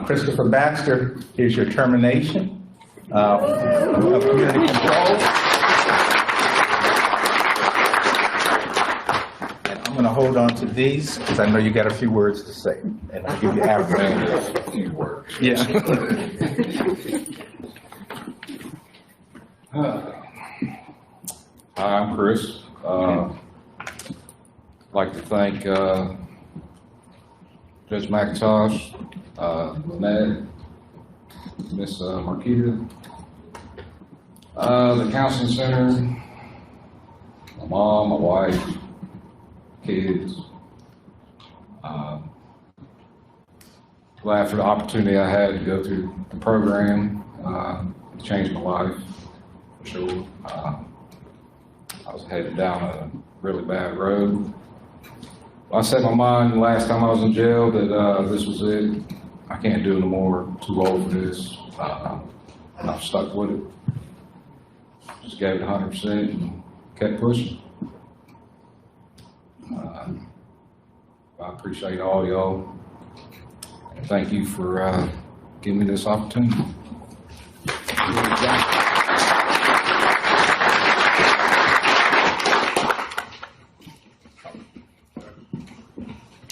Christopher Baxter, here's your termination of community control. And I'm going to hold on to these because I know you got a few words to say, and I'll give you a few words. Yeah. Hi, I'm Chris. I'd like to thank Judge McIntosh, Ned, Miss Marquita, the counseling center, my mom, my wife, kids. Glad for the opportunity I had to go through the program. It changed my life, for sure. I was headed down a really bad road. I set my mind the last time I was in jail that this was it. I can't do it no more. Too old for this. And I've stuck with it. Just gave it 100% and kept pushing. I appreciate all y'all. And thank you for giving me this opportunity.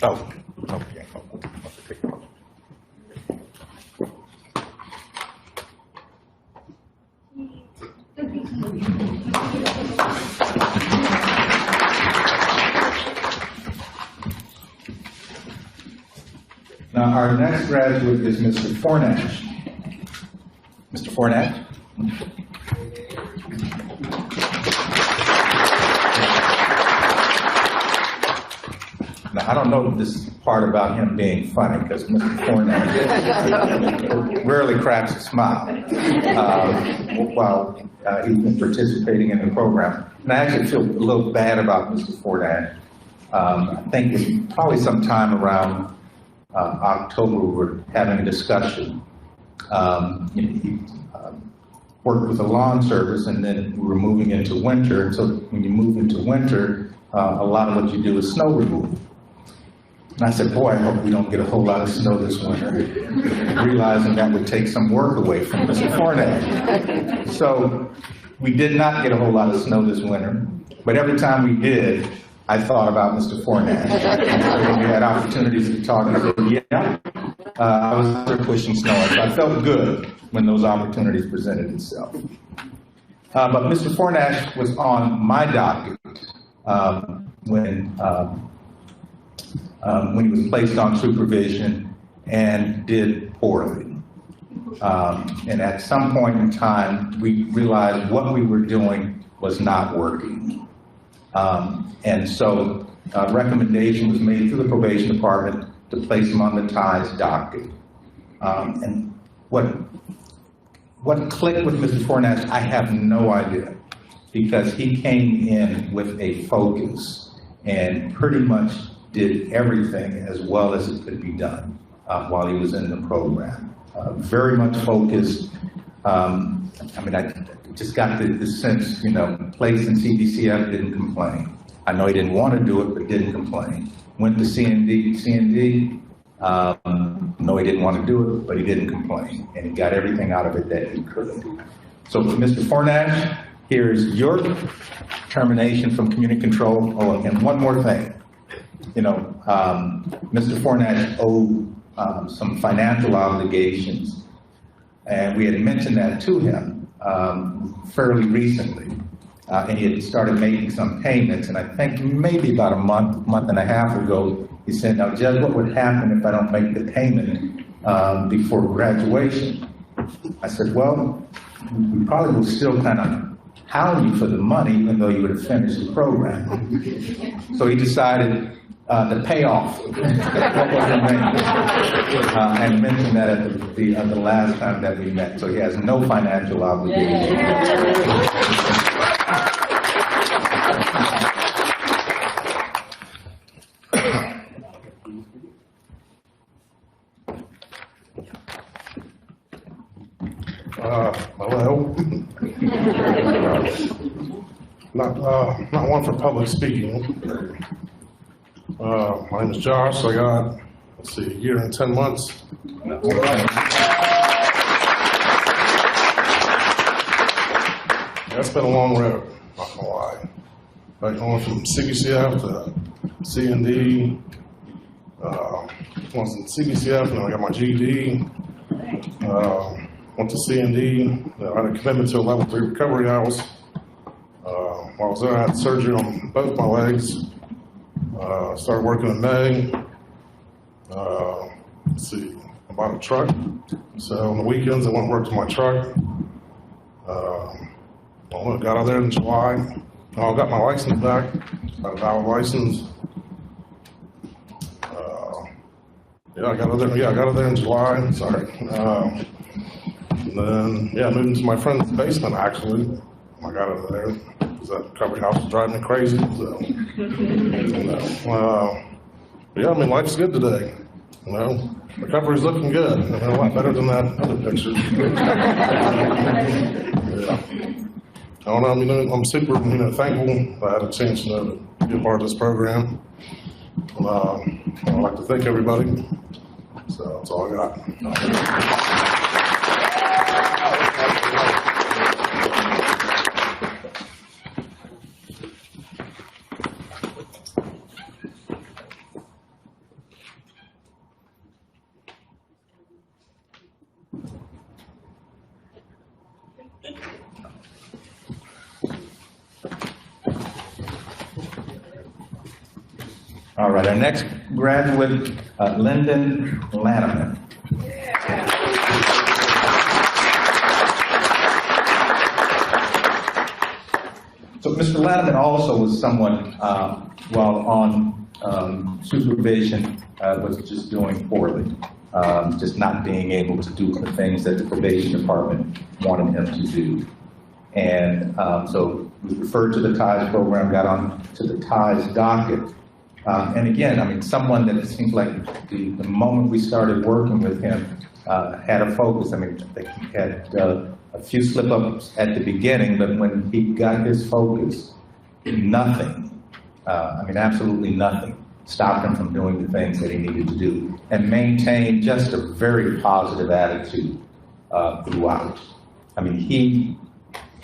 Oh, okay. Now, our next graduate is Mr. Fornash. Mr. Fornash? Now, I don't know this part about him being funny, because Mr. Fornash rarely cracks a smile while he's been participating in the program. And I actually feel a little bad about Mr. Fornash. I think it's probably sometime around October, we're having a discussion. He worked with the lawn service, and then we were moving into winter. And so when you move into winter, a lot of what you do is snow removal. And I said, boy, I hope we don't get a whole lot of snow this winter, realizing that would take some work away from Mr. Fornash. So we did not get a whole lot of snow this winter, but every time we did, I thought about Mr. Fornash. We had opportunities to talk, and I said, yeah, I was there pushing snow. So I felt good when those opportunities presented itself. But Mr. Fornash was on my docket when he was placed on supervision and did poorly. And at some point in time, we realized what we were doing was not working. And so a recommendation was made through the probation department to place him on the ties docket. And what clicked with Mr. Fornash, I have no idea, because he came in with a focus and pretty much did everything as well as it could be done while he was in the program. Very much focused. I just got the sense, placed in CDCF, didn't complain. I know he didn't want to do it, but didn't complain. Went to C&D, no, he didn't want to do it, but he didn't complain. And he got everything out of it that he could. So for Mr. Fornash, here's your termination from community control. Oh, and one more thing. Mr. Fornash owed some financial obligations, and we had mentioned that to him fairly recently. And he had started making some payments, and I think maybe about a month and a half ago, he said, now, Judge, what would happen if I don't make the payment before graduation? I said, well, we probably will still kind of hound you for the money, even though you would have finished the program. So he decided to pay off what was remaining, and mentioned that at the last time that we met. So he has no financial obligation. Hello. Not one for public speaking. My name is Josh. I got, let's see, a year and 10 months. That's been a long road, not gonna lie. Like going from CBCF to C&D, once in CBCF, and then I got my GED. Went to C&D, I had a commitment to a level 3 recovery house. While I was there, I had surgery on both my legs. Started working in May. Let's see, I bought a truck. So on the weekends, I went and worked on my truck. I got out there in July. I got my license back, got a valid license. I got out there in July, sorry. And then, moved into my friend's basement, actually. I got out of there, because that recovery house was driving me crazy, so. Life's good today, Recovery's looking good, a lot better than that other picture. I don't know, I'm super, thankful that I had a chance to be a part of this program. I'd like to thank everybody. So that's all I got. All right, our next graduate, Lyndon Lanneman. So Mr. Lanneman also was someone, while on supervision, was just doing poorly, just not being able to do the things that the probation department wanted him to do. And so we referred to the TIES program, got on to the TIES docket. And again, someone that it seems like the moment we started working with him had a focus. He had a few slip-ups at the beginning, but when he got his focus, nothing, absolutely nothing, stopped him from doing the things that he needed to do, and maintained just a very positive attitude throughout. He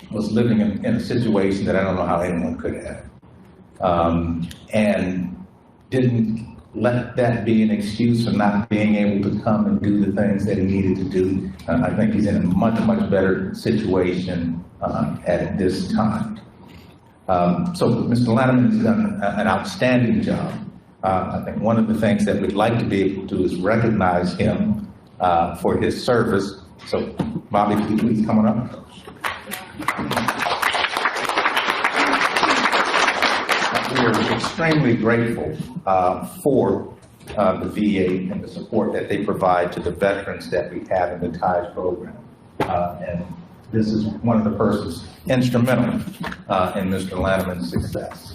was living in a situation that I don't know how anyone could have. And didn't let that be an excuse for not being able to come and do the things that he needed to do. I think he's in a much, much better situation at this time. So Mr. Lanneman has done an outstanding job. I think one of the things that we'd like to be able to do is recognize him for his service. So Bobby, if you please come on up. We are extremely grateful for the VA and the support that they provide to the veterans that we have in the TIES program. And this is one of the persons instrumental in Mr. Lanneman's success.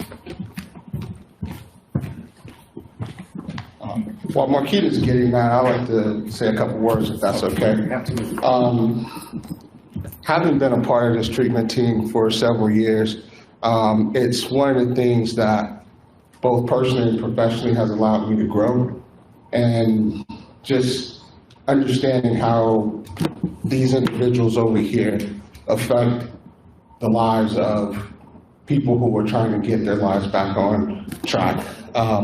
While Marquita's getting that, I'd like to say a couple words, if that's okay. Absolutely. Having been a part of this treatment team for several years, it's one of the things that both personally and professionally has allowed me to grow, and just understanding how these individuals over here affect the lives of people who are trying to get their lives back on track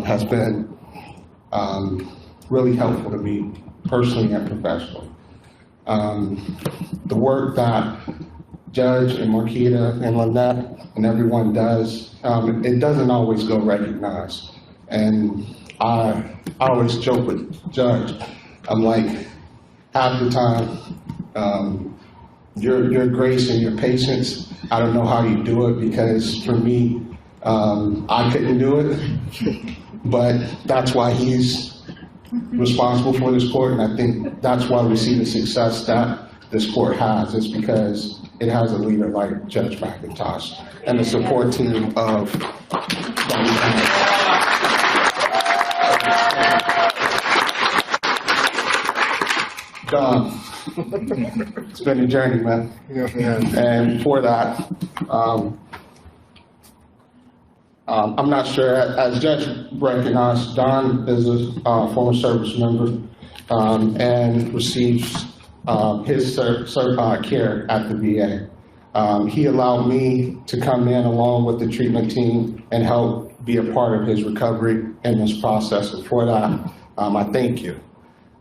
has been really helpful to me personally and professionally. The work that Judge and Marquita and Lynette and everyone does, it doesn't always go recognized. And I always joke with Judge, I'm like, half the time, your grace and your patience, I don't know how you do it, because for me, I couldn't do it, but that's why he's responsible for this court, and I think that's why we see the success that this court has, is because it has a leader like Judge McIntosh and the support team of Don. It's been a journey, man. And for that, I'm not sure, as Judge recognized, Don is a former service member and receives his care at the VA. He allowed me to come in along with the treatment team and help be a part of his recovery in this process. And for that, I thank you.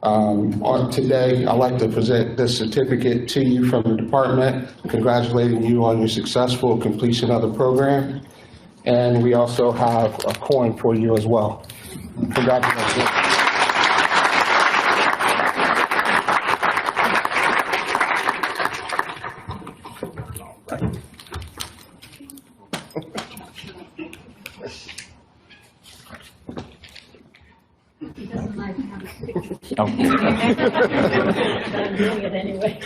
Today, I'd like to present this certificate to you from the department, congratulating you on your successful completion of the program. And we also have a coin for you as well. Congratulations. Okay. I'm doing it anyway.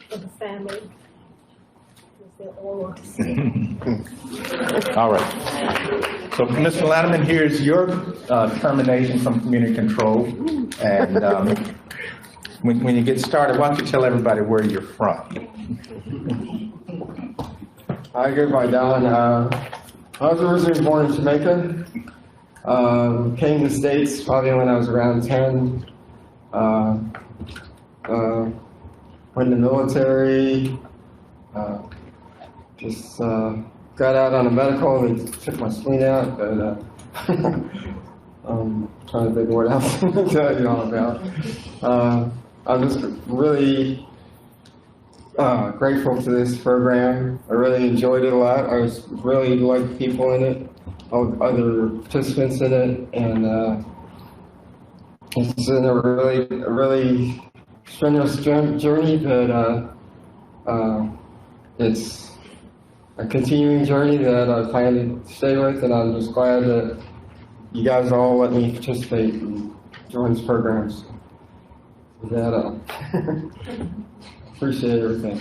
For the family. Because they'll all want to see it. All right. So, Mr. Lattiman, here's your termination from community control. And when you get started, why don't you tell everybody where you're from? Hi, go by Don. I was originally born in Jamaica. Came to the States probably when I was around 10. Went in the military. Just got out on a medical and they took my spleen out. But trying to think of what else to tell you all about. I'm just really grateful to this program. I really enjoyed it a lot. I really liked people in it, other participants in it, and it's been a really strenuous journey, but it's a continuing journey that I plan to stay with, and I'm just glad that you guys all let me participate and join this program. So with that, appreciate everything.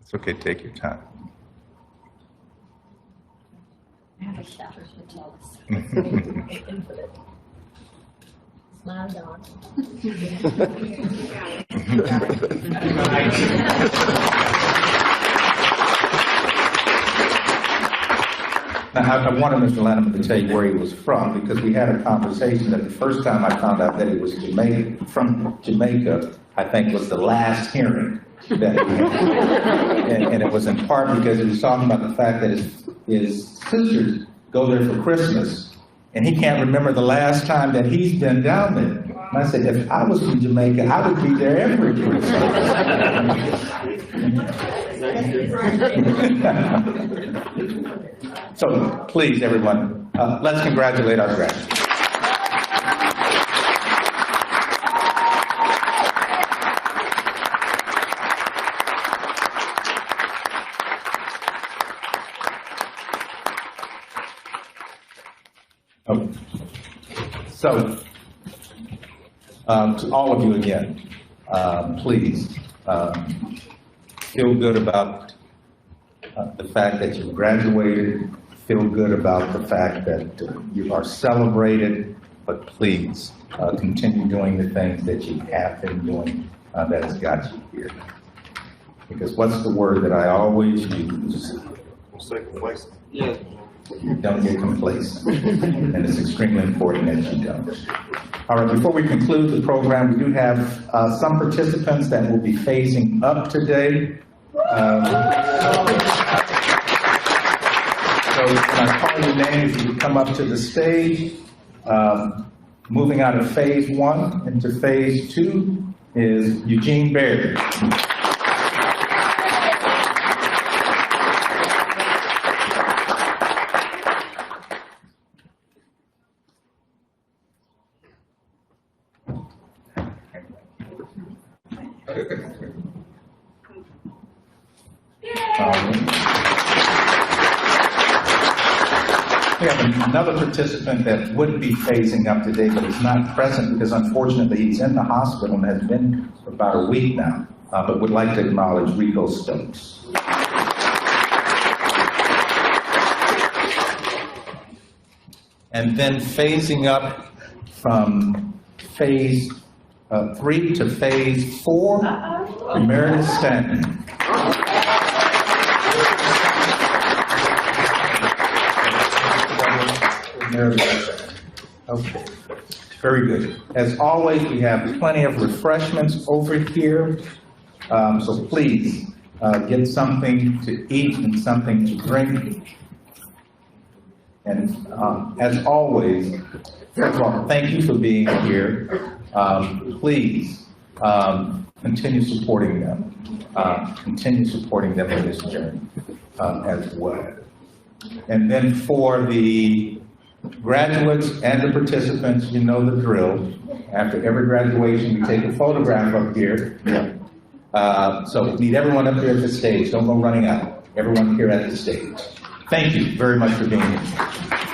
It's okay, take your time. I have a shower to tell us. Smile, Dawn. Now, I wanted Mr. Lanham to tell you where he was from, because we had a conversation that the first time I found out that he was from Jamaica, I think was the last hearing that we had. And it was in part because he was talking about the fact that his sisters go there for Christmas, and he can't remember the last time that he's been down there. And I said, if I was from Jamaica, I would be there every Christmas. So please, everyone, let's congratulate our graduates. Okay. So, to all of you again, please feel good about the fact that you graduated. Feel good about the fact that you are celebrated, but please continue doing the things that you have been doing that has got you here. Because what's the word that I always use? Yeah. Don't get complacent. And it's extremely important that you don't. All right, before we conclude the program, we do have some participants that will be phasing up today. So when I call your names, you come up to the stage. Moving out of phase 1 into phase 2 is Eugene Baird. We have another participant that would be phasing up today, but is not present because unfortunately he's in the hospital and has been for about a week now, but would like to acknowledge Rico Stokes. And then phasing up from phase 3 to phase 4, Meredith Stanton. Okay, very good. As always, we have plenty of refreshments over here, so please get something to eat and something to drink. And as always, first of all, thank you for being here. Please continue supporting them. Continue supporting them in this journey as well. And then for the graduates and the participants, you know the drill. After every graduation, we take a photograph up here. So we need everyone up here at the stage. Don't go running out. Everyone here at the stage. Thank you very much for being here.